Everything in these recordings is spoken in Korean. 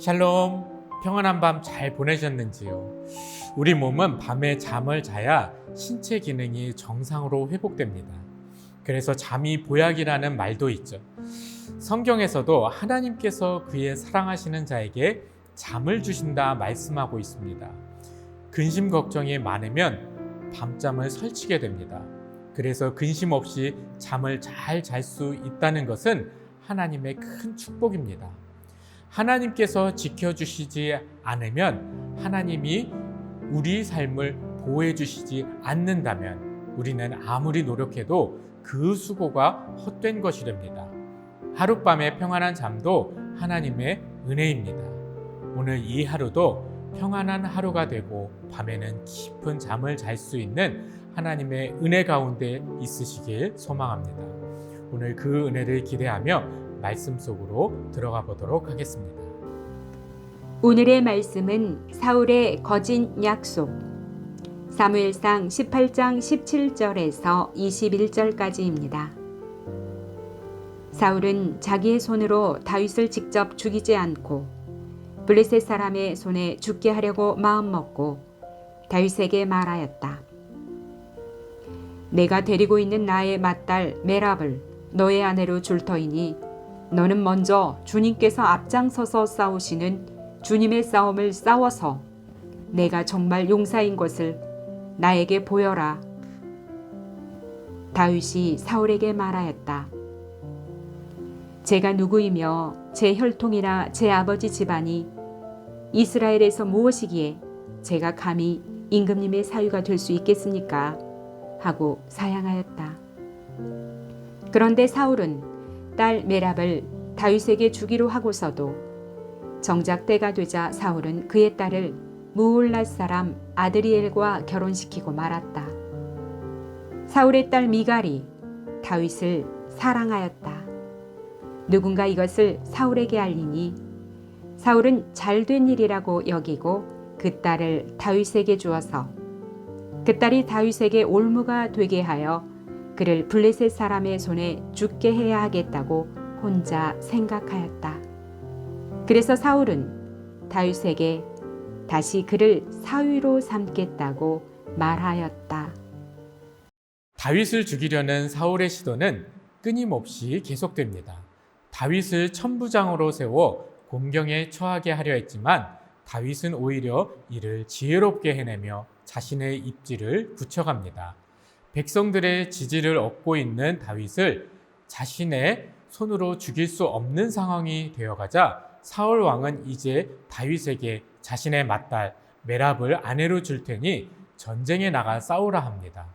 샬롬, 평안한 밤 잘 보내셨는지요? 우리 몸은 밤에 잠을 자야 신체 기능이 정상으로 회복됩니다. 그래서 잠이 보약이라는 말도 있죠. 성경에서도 하나님께서 그의 사랑하시는 자에게 잠을 주신다 말씀하고 있습니다. 근심 걱정이 많으면 밤잠을 설치게 됩니다. 그래서 근심 없이 잠을 잘 잘 수 있다는 것은 하나님의 큰 축복입니다. 하나님께서 지켜주시지 않으면, 하나님이 우리 삶을 보호해 주시지 않는다면 우리는 아무리 노력해도 그 수고가 헛된 것이랍니다. 하룻밤의 평안한 잠도 하나님의 은혜입니다. 오늘 이 하루도 평안한 하루가 되고 밤에는 깊은 잠을 잘 수 있는 하나님의 은혜 가운데 있으시길 소망합니다. 오늘 그 은혜를 기대하며 말씀 속으로 들어가 보도록 하겠습니다. 오늘의 말씀은 사울의 거짓 약속, 사무엘상 18장 17절에서 21절까지입니다. 사울은 자기의 손으로 다윗을 직접 죽이지 않고 블레셋 사람의 손에 죽게 하려고 마음먹고 다윗에게 말하였다. 내가 데리고 있는 나의 맏딸 메랍을 너의 아내로 줄 터이니 너는 먼저 주님께서 앞장서서 싸우시는 주님의 싸움을 싸워서 내가 정말 용사인 것을 나에게 보여라. 다윗이 사울에게 말하였다. 제가 누구이며 제 혈통이나 제 아버지 집안이 이스라엘에서 무엇이기에 제가 감히 임금님의 사위가 될 수 있겠습니까? 하고 사양하였다. 그런데 사울은 딸 메랍을 다윗에게 주기로 하고서도 정작 때가 되자 사울은 그의 딸을 무올랏 사람 아드리엘과 결혼시키고 말았다. 사울의 딸 미갈이 다윗을 사랑하였다. 누군가 이것을 사울에게 알리니 사울은 잘된 일이라고 여기고 그 딸을 다윗에게 주어서 그 딸이 다윗에게 올무가 되게 하여 그를 블레셋 사람의 손에 죽게 해야 하겠다고 혼자 생각하였다. 그래서 사울은 다윗에게 다시 그를 사위로 삼겠다고 말하였다. 다윗을 죽이려는 사울의 시도는 끊임없이 계속됩니다. 다윗을 천부장으로 세워 공경에 처하게 하려 했지만 다윗은 오히려 이를 지혜롭게 해내며 자신의 입지를 굳혀갑니다. 백성들의 지지를 얻고 있는 다윗을 자신의 손으로 죽일 수 없는 상황이 되어가자 사울 왕은 이제 다윗에게 자신의 맏딸 메랍을 아내로 줄 테니 전쟁에 나가 싸우라 합니다.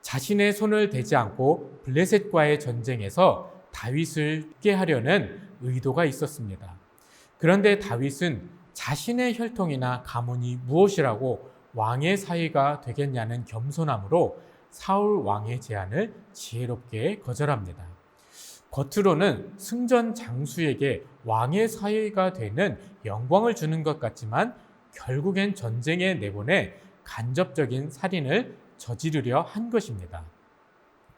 자신의 손을 대지 않고 블레셋과의 전쟁에서 다윗을 죽게 하려는 의도가 있었습니다. 그런데 다윗은 자신의 혈통이나 가문이 무엇이라고 왕의 사위가 되겠냐는 겸손함으로 사울 왕의 제안을 지혜롭게 거절합니다. 겉으로는 승전 장수에게 왕의 사위가 되는 영광을 주는 것 같지만 결국엔 전쟁에 내보내 간접적인 살인을 저지르려 한 것입니다.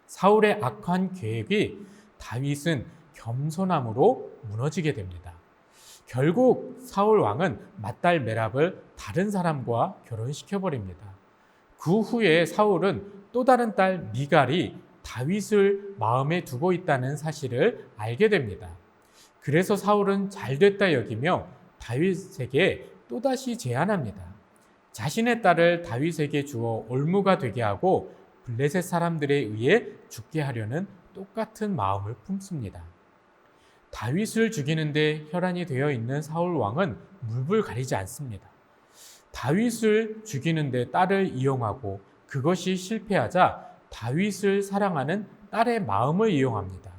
사울의 악한 계획이 다윗은 겸손함으로 무너지게 됩니다. 결국 사울 왕은 맏딸 메랍을 다른 사람과 결혼시켜버립니다. 그 후에 사울은 또 다른 딸 미갈이 다윗을 마음에 두고 있다는 사실을 알게 됩니다. 그래서 사울은 잘됐다 여기며 다윗에게 또다시 제안합니다. 자신의 딸을 다윗에게 주어 올무가 되게 하고 블레셋 사람들에 의해 죽게 하려는 똑같은 마음을 품습니다. 다윗을 죽이는데 혈안이 되어 있는 사울 왕은 물불 가리지 않습니다. 다윗을 죽이는데 딸을 이용하고 그것이 실패하자 다윗을 사랑하는 딸의 마음을 이용합니다.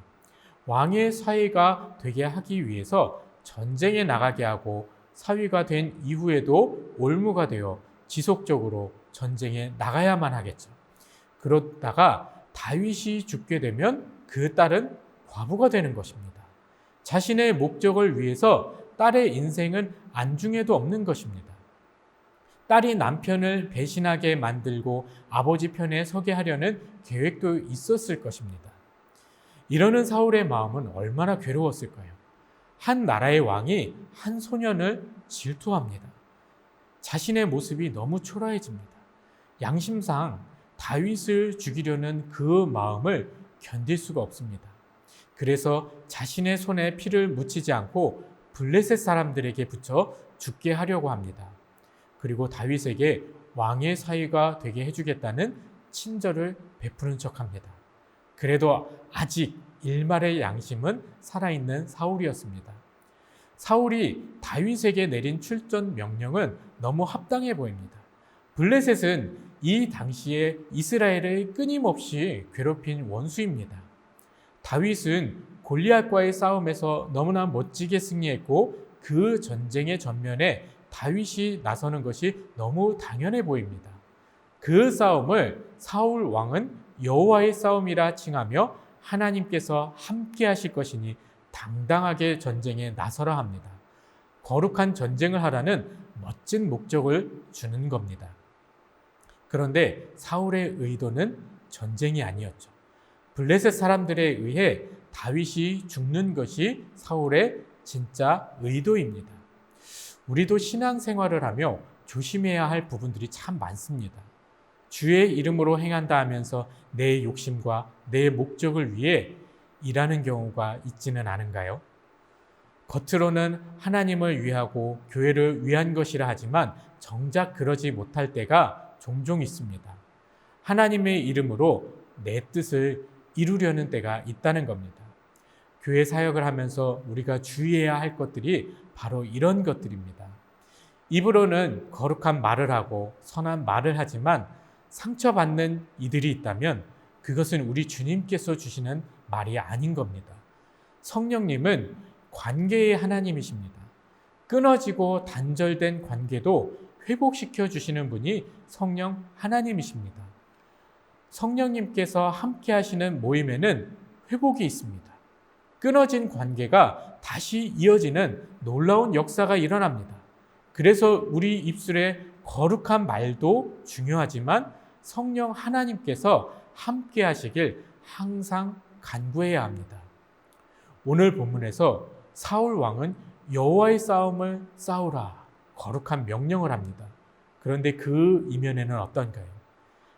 왕의 사위가 되게 하기 위해서 전쟁에 나가게 하고 사위가 된 이후에도 올무가 되어 지속적으로 전쟁에 나가야만 하겠죠. 그러다가 다윗이 죽게 되면 그 딸은 과부가 되는 것입니다. 자신의 목적을 위해서 딸의 인생은 안중에도 없는 것입니다. 딸이 남편을 배신하게 만들고 아버지 편에 서게 하려는 계획도 있었을 것입니다. 이러는 사울의 마음은 얼마나 괴로웠을까요? 한 나라의 왕이 한 소년을 질투합니다. 자신의 모습이 너무 초라해집니다. 양심상 다윗을 죽이려는 그 마음을 견딜 수가 없습니다. 그래서 자신의 손에 피를 묻히지 않고 블레셋 사람들에게 붙여 죽게 하려고 합니다. 그리고 다윗에게 왕의 사위가 되게 해주겠다는 친절을 베푸는 척합니다. 그래도 아직 일말의 양심은 살아있는 사울이었습니다. 사울이 다윗에게 내린 출전 명령은 너무 합당해 보입니다. 블레셋은 이 당시에 이스라엘을 끊임없이 괴롭힌 원수입니다. 다윗은 골리앗과의 싸움에서 너무나 멋지게 승리했고 그 전쟁의 전면에 다윗이 나서는 것이 너무 당연해 보입니다. 그 싸움을 사울 왕은 여호와의 싸움이라 칭하며 하나님께서 함께 하실 것이니 당당하게 전쟁에 나서라 합니다. 거룩한 전쟁을 하라는 멋진 목적을 주는 겁니다. 그런데 사울의 의도는 전쟁이 아니었죠. 블레셋 사람들에 의해 다윗이 죽는 것이 사울의 진짜 의도입니다. 우리도 신앙생활을 하며 조심해야 할 부분들이 참 많습니다. 주의 이름으로 행한다 하면서 내 욕심과 내 목적을 위해 일하는 경우가 있지는 않은가요? 겉으로는 하나님을 위하고 교회를 위한 것이라 하지만 정작 그러지 못할 때가 종종 있습니다. 하나님의 이름으로 내 뜻을 이루려는 때가 있다는 겁니다. 교회 사역을 하면서 우리가 주의해야 할 것들이 바로 이런 것들입니다. 입으로는 거룩한 말을 하고 선한 말을 하지만 상처받는 이들이 있다면 그것은 우리 주님께서 주시는 말이 아닌 겁니다. 성령님은 관계의 하나님이십니다. 끊어지고 단절된 관계도 회복시켜 주시는 분이 성령 하나님이십니다. 성령님께서 함께 하시는 모임에는 회복이 있습니다. 끊어진 관계가 다시 이어지는 놀라운 역사가 일어납니다. 그래서 우리 입술에 거룩한 말도 중요하지만 성령 하나님께서 함께 하시길 항상 간구해야 합니다. 오늘 본문에서 사울 왕은 여호와의 싸움을 싸우라 거룩한 명령을 합니다. 그런데 그 이면에는 어떤가요?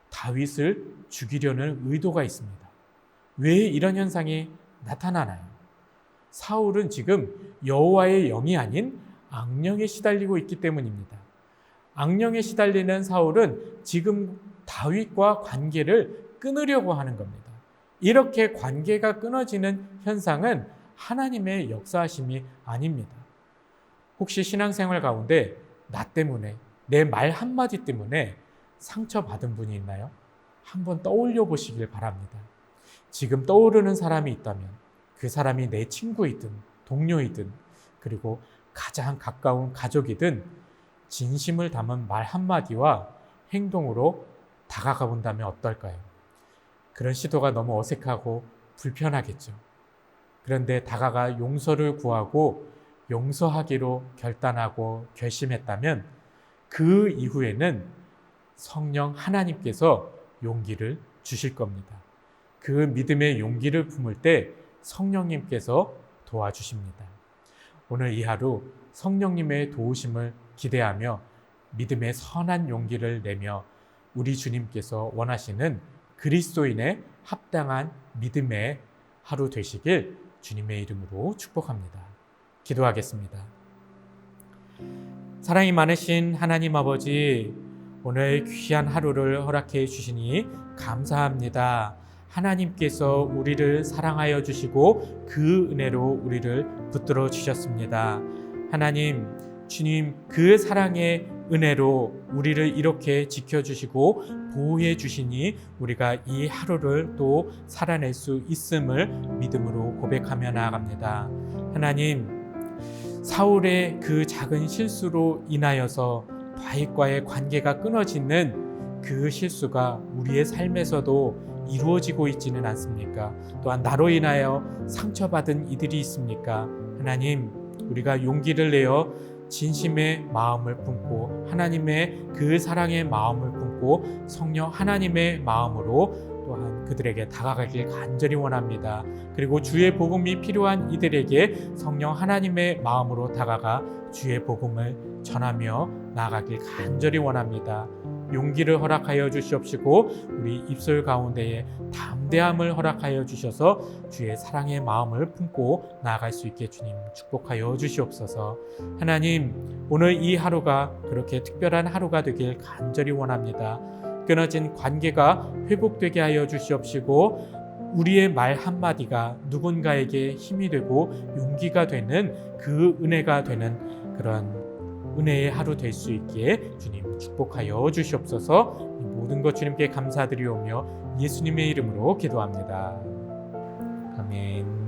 다윗을 죽이려는 의도가 있습니다. 왜 이런 현상이 나타나나요? 사울은 지금 여호와의 영이 아닌 악령에 시달리고 있기 때문입니다. 악령에 시달리는 사울은 지금 다윗과 관계를 끊으려고 하는 겁니다. 이렇게 관계가 끊어지는 현상은 하나님의 역사하심이 아닙니다. 혹시 신앙생활 가운데 나 때문에 내 말 한마디 때문에 상처받은 분이 있나요? 한번 떠올려 보시길 바랍니다. 지금 떠오르는 사람이 있다면 그 사람이 내 친구이든 동료이든 그리고 가장 가까운 가족이든 진심을 담은 말 한마디와 행동으로 다가가 본다면 어떨까요? 그런 시도가 너무 어색하고 불편하겠죠. 그런데 다가가 용서를 구하고 용서하기로 결단하고 결심했다면 그 이후에는 성령 하나님께서 용기를 주실 겁니다. 그 믿음의 용기를 품을 때 성령님께서 도와주십니다. 오늘 이 하루 성령님의 도우심을 기대하며 믿음의 선한 용기를 내며 우리 주님께서 원하시는 그리스도인의 합당한 믿음의 하루 되시길 주님의 이름으로 축복합니다. 기도하겠습니다. 사랑이 많으신 하나님 아버지, 오늘 귀한 하루를 허락해 주시니 감사합니다. 하나님께서 우리를 사랑하여 주시고 그 은혜로 우리를 붙들어 주셨습니다. 하나님, 주님 그 사랑의 은혜로 우리를 이렇게 지켜주시고 보호해 주시니 우리가 이 하루를 또 살아낼 수 있음을 믿음으로 고백하며 나아갑니다. 하나님, 사울의 그 작은 실수로 인하여서 다윗과의 관계가 끊어지는 그 실수가 우리의 삶에서도 이루어지고 있지는 않습니까? 또한 나로 인하여 상처받은 이들이 있습니까? 하나님, 우리가 용기를 내어 진심의 마음을 품고 하나님의 그 사랑의 마음을 품고 성령 하나님의 마음으로 또한 그들에게 다가가길 간절히 원합니다. 그리고 주의 복음이 필요한 이들에게 성령 하나님의 마음으로 다가가 주의 복음을 전하며 나아가길 간절히 원합니다. 용기를 허락하여 주시옵시고 우리 입술 가운데에 담대함을 허락하여 주셔서 주의 사랑의 마음을 품고 나아갈 수 있게 주님 축복하여 주시옵소서. 하나님, 오늘 이 하루가 그렇게 특별한 하루가 되길 간절히 원합니다. 끊어진 관계가 회복되게 하여 주시옵시고 우리의 말 한마디가 누군가에게 힘이 되고 용기가 되는 그 은혜가 되는 그런 은혜의 하루 될 수 있기에 주님 축복하여 주시옵소서. 이 모든 것 주님께 감사드리오며 예수님의 이름으로 기도합니다. 아멘.